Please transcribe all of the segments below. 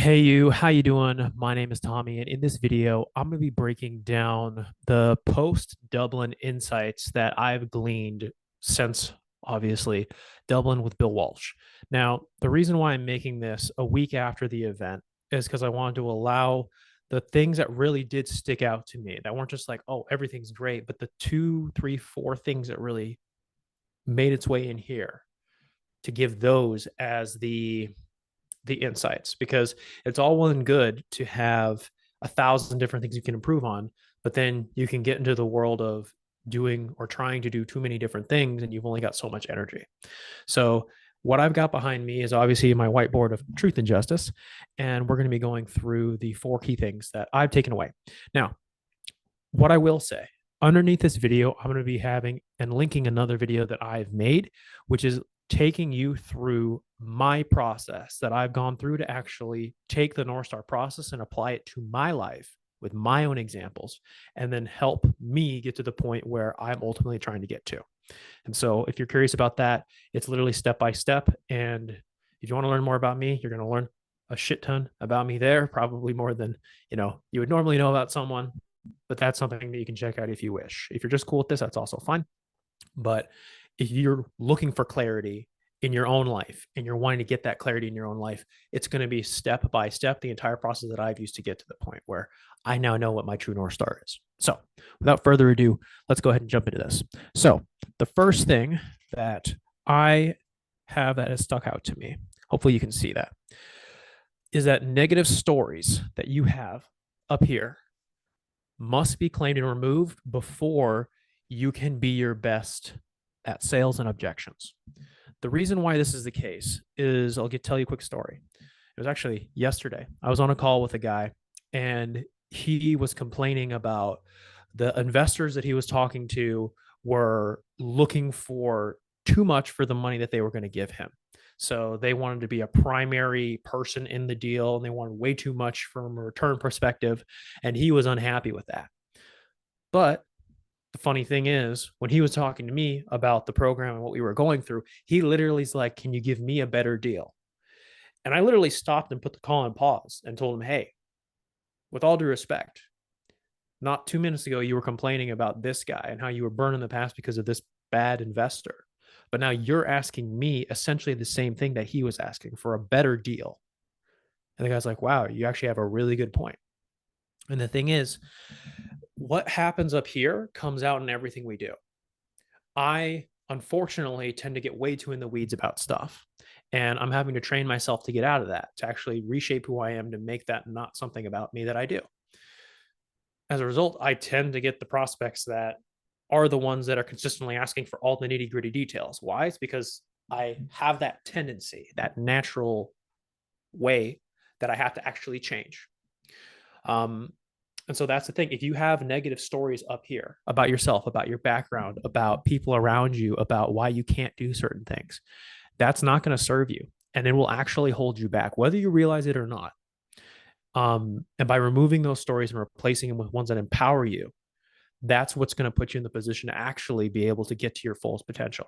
Hey you, how you doing? My name is Tommy, and in this video, I'm going to be breaking down the post-Dublin insights that I've gleaned since, obviously, Dublin with Bill Walsh. Now, the reason why I'm making this a week after the event is because I wanted to allow the things that really did stick out to me, that weren't just like, oh, everything's great, but the two, three, four things that really made its way in here, to give those as the insights, because it's all well and good to have a thousand different things you can improve on, but then you can get into the world of doing or trying to do too many different things and you've only got so much energy. So what I've got behind me is obviously my whiteboard of truth and justice, and we're going to be going through the four key things that I've taken away. Now, what I will say, underneath this video, I'm going to be having and linking another video that I've made, which is taking you through my process that I've gone through to actually take the North Star process and apply it to my life with my own examples, and then help me get to the point where I'm ultimately trying to get to. And so if you're curious about that, it's literally step by step. And if you want to learn more about me, you're going to learn a shit ton about me there, probably more than, you would normally know about someone, but that's something that you can check out if you wish. If you're just cool with this, that's also fine. But if you're looking for clarity in your own life and you're wanting to get that clarity in your own life, it's going to be step by step, the entire process that I've used to get to the point where I now know what my true North Star is. So without further ado, let's go ahead and jump into this. So the first thing that I have that has stuck out to me, hopefully you can see that, is that negative stories that you have up here must be claimed and removed before you can be your best at sales and objections. The reason why this is the case is I'll tell you a quick story. It was actually yesterday. I was on a call with a guy, and he was complaining about the investors that he was talking to were looking for too much for the money that they were going to give him. So they wanted to be a primary person in the deal, and they wanted way too much from a return perspective, and he was unhappy with that. But the funny thing is, when he was talking to me about the program and what we were going through, he literally is like, can you give me a better deal? And I literally stopped and put the call on pause and told him, hey, with all due respect, not 2 minutes ago, you were complaining about this guy and how you were burned in the past because of this bad investor. But now you're asking me essentially the same thing that he was asking, for a better deal. And the guy's like, wow, you actually have a really good point. And the thing is, what happens up here comes out in everything we do. I unfortunately tend to get way too in the weeds about stuff. And I'm having to train myself to get out of that, to actually reshape who I am, to make that not something about me that I do. As a result, I tend to get the prospects that are the ones that are consistently asking for all the nitty gritty details. Why? It's because I have that tendency, that natural way that I have to actually change. And so that's the thing. If you have negative stories up here about yourself, about your background, about people around you, about why you can't do certain things, that's not going to serve you. And it will actually hold you back, whether you realize it or not. And by removing those stories and replacing them with ones that empower you, that's what's going to put you in the position to actually be able to get to your fullest potential.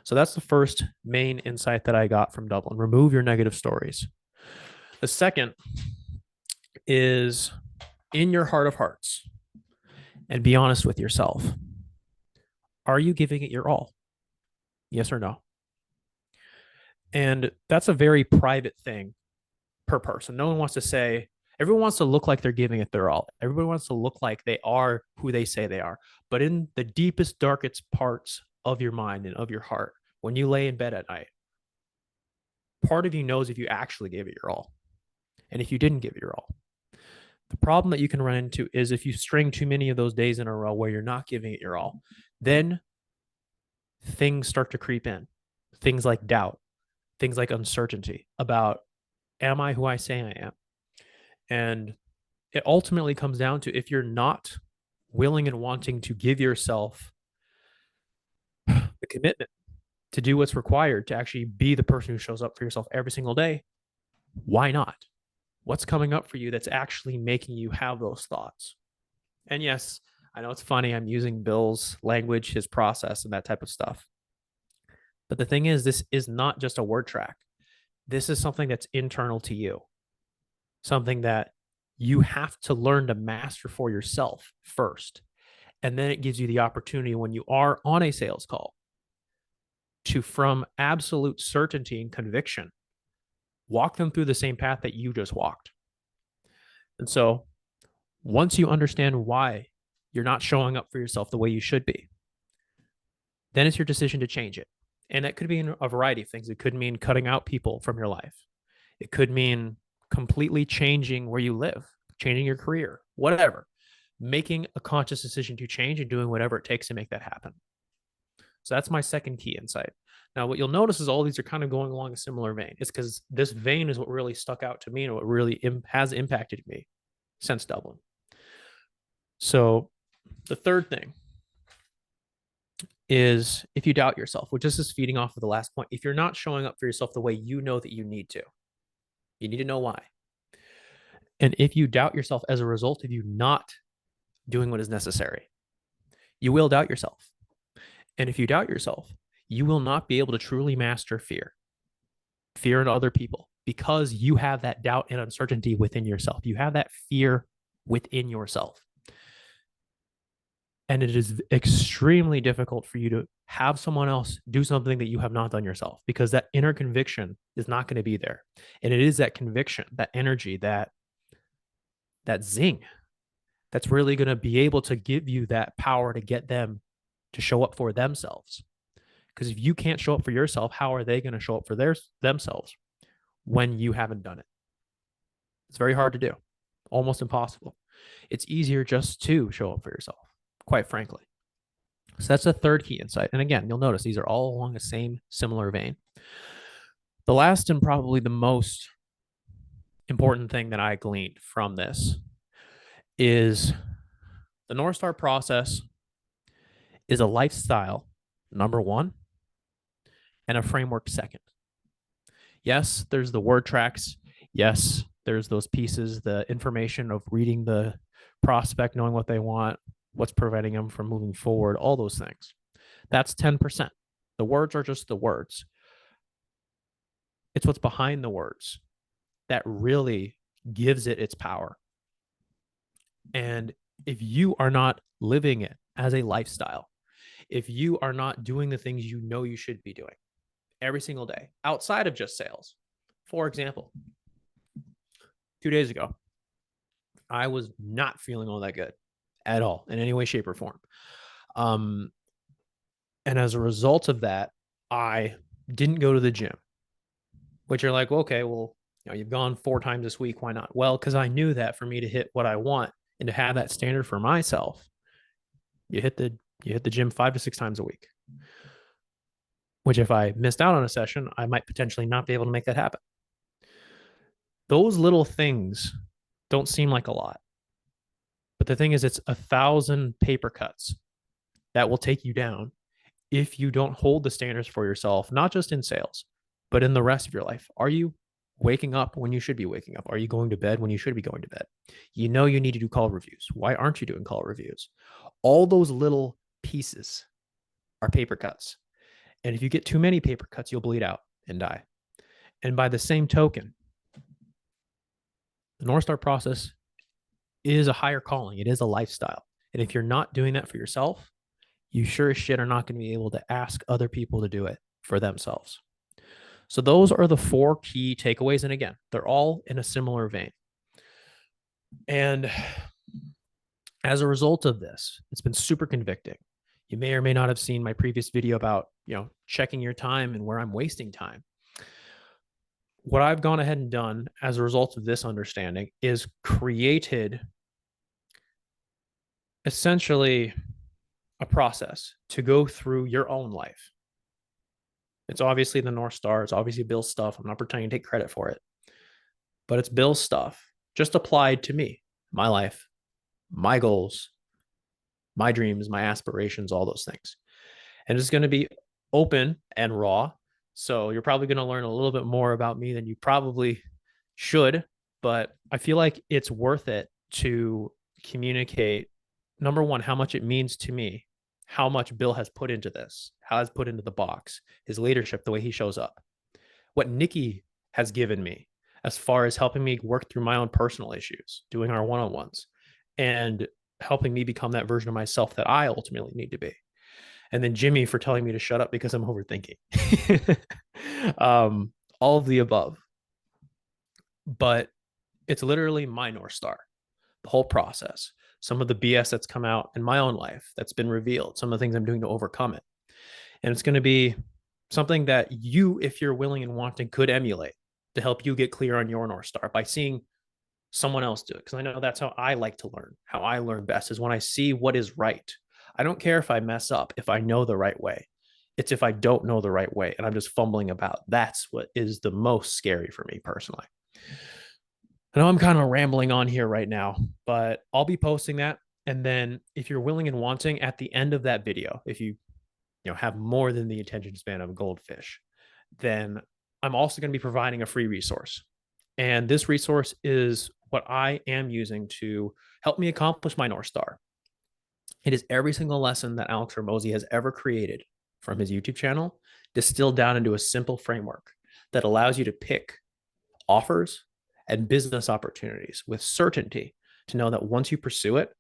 So that's the first main insight that I got from Dublin. Remove your negative stories. The second is, in your heart of hearts, and be honest with yourself. Are you giving it your all? Yes or no? And that's a very private thing per person. No one wants to say, everyone wants to look like they're giving it their all. Everybody wants to look like they are who they say they are. But in the deepest, darkest parts of your mind and of your heart, when you lay in bed at night, part of you knows if you actually gave it your all and if you didn't give it your all. The problem that you can run into is if you string too many of those days in a row where you're not giving it your all, then things start to creep in. Things like doubt, things like uncertainty about, am I who I say I am? And it ultimately comes down to, if you're not willing and wanting to give yourself the commitment to do what's required to actually be the person who shows up for yourself every single day, why not? What's coming up for you that's actually making you have those thoughts? And yes, I know it's funny, I'm using Bill's language, his process, and that type of stuff. But the thing is, this is not just a word track. This is something that's internal to you. something that you have to learn to master for yourself first. And then it gives you the opportunity when you are on a sales call to, from absolute certainty and conviction, walk them through the same path that you just walked. And so once you understand why you're not showing up for yourself the way you should be, then it's your decision to change it. And that could mean a variety of things. It could mean cutting out people from your life. It could mean completely changing where you live, changing your career, whatever, making a conscious decision to change and doing whatever it takes to make that happen. So that's my second key insight. Now, what you'll notice is all these are kind of going along a similar vein. It's because this vein is what really stuck out to me and what really has impacted me since Dublin. So the third thing is, if you doubt yourself, which this is feeding off of the last point, if you're not showing up for yourself the way you know that you need to know why. And if you doubt yourself as a result of you not doing what is necessary, you will doubt yourself. And if you doubt yourself, you will not be able to truly master fear in other people, because you have that doubt and uncertainty within yourself. You have that fear within yourself. And it is extremely difficult for you to have someone else do something that you have not done yourself, because that inner conviction is not going to be there. And it is that conviction, that energy, that zing, that's really going to be able to give you that power to get them to show up for themselves. Because if you can't show up for yourself, how are they going to show up for themselves when you haven't done it? It's very hard to do, almost impossible. It's easier just to show up for yourself, quite frankly. So that's the third key insight. And again, you'll notice these are all along the same similar vein. The last and probably the most important thing that I gleaned from this is the North Star process is a lifestyle, number one, and a framework, second. Yes, there's the word tracks. Yes, there's those pieces, the information of reading the prospect, knowing what they want, what's preventing them from moving forward, all those things. That's 10%. The words are just the words. It's what's behind the words that really gives it its power. And if you are not living it as a lifestyle, if you are not doing the things you know you should be doing every single day outside of just sales, for example, 2 days ago, I was not feeling all that good at all in any way, shape, or form. And as a result of that, I didn't go to the gym, which you're like, okay, well, you've gone 4 times this week. Why not? Well, because I knew that for me to hit what I want and to have that standard for myself, you hit the gym 5 to 6 times a week, which if I missed out on a session, I might potentially not be able to make that happen. Those little things don't seem like a lot. But the thing is, it's 1,000 paper cuts that will take you down if you don't hold the standards for yourself, not just in sales, but in the rest of your life. Are you waking up when you should be waking up? Are you going to bed when you should be going to bed? You know you need to do call reviews. Why aren't you doing call reviews? All those little pieces are paper cuts. And if you get too many paper cuts, you'll bleed out and die. And by the same token, the North Star process is a higher calling. It is a lifestyle. And if you're not doing that for yourself, you sure as shit are not going to be able to ask other people to do it for themselves. So those are the 4 key takeaways. And again, they're all in a similar vein. And as a result of this, it's been super convicting. You may or may not have seen my previous video about, checking your time and where I'm wasting time. What I've gone ahead and done as a result of this understanding is created essentially a process to go through your own life. It's obviously the North Star. It's obviously Bill's stuff. I'm not pretending to take credit for it, but it's Bill's stuff just applied to me, my life, my goals, my dreams, my aspirations, all those things. And it's going to be open and raw. So you're probably going to learn a little bit more about me than you probably should, but I feel like it's worth it to communicate, number one, how much it means to me, how much Bill has put into this, how has put into the box, his leadership, the way he shows up, what Nikki has given me as far as helping me work through my own personal issues, doing our one-on-ones, and helping me become that version of myself that I ultimately need to be. And then Jimmy for telling me to shut up because I'm overthinking. All of the above. But it's literally my North Star, the whole process, some of the BS that's come out in my own life that's been revealed, some of the things I'm doing to overcome it. And it's going to be something that you, if you're willing and wanting, could emulate to help you get clear on your North Star by seeing someone else do it. Because I know that's how I like to learn. How I learn best is when I see what is right. I don't care if I mess up, if I know the right way. It's if I don't know the right way and I'm just fumbling about. That's what is the most scary for me personally. I know I'm kind of rambling on here right now, but I'll be posting that. And then if you're willing and wanting at the end of that video, if you have more than the attention span of a goldfish, then I'm also going to be providing a free resource. And this resource is what I am using to help me accomplish my North Star. It is every single lesson that Alex Hormozy has ever created from his YouTube channel, distilled down into a simple framework that allows you to pick offers and business opportunities with certainty to know that once you pursue it,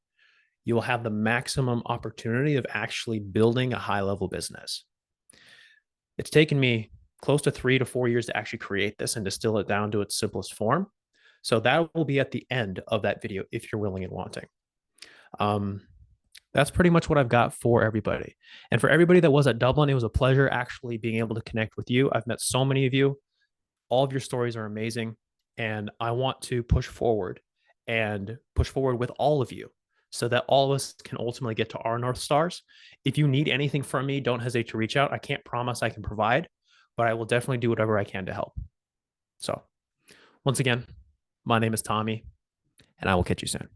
you will have the maximum opportunity of actually building a high level business. It's taken me close to 3 to 4 years to actually create this and distill it down to its simplest form. So that will be at the end of that video if you're willing and wanting. That's pretty much what I've got for everybody. And for everybody that was at Dublin, it was a pleasure actually being able to connect with you. I've met so many of you. All of your stories are amazing. And I want to push forward with all of you so that all of us can ultimately get to our North Stars. If you need anything from me, don't hesitate to reach out. I can't promise I can provide, but I will definitely do whatever I can to help. So once again, my name is Tommy, and I will catch you soon.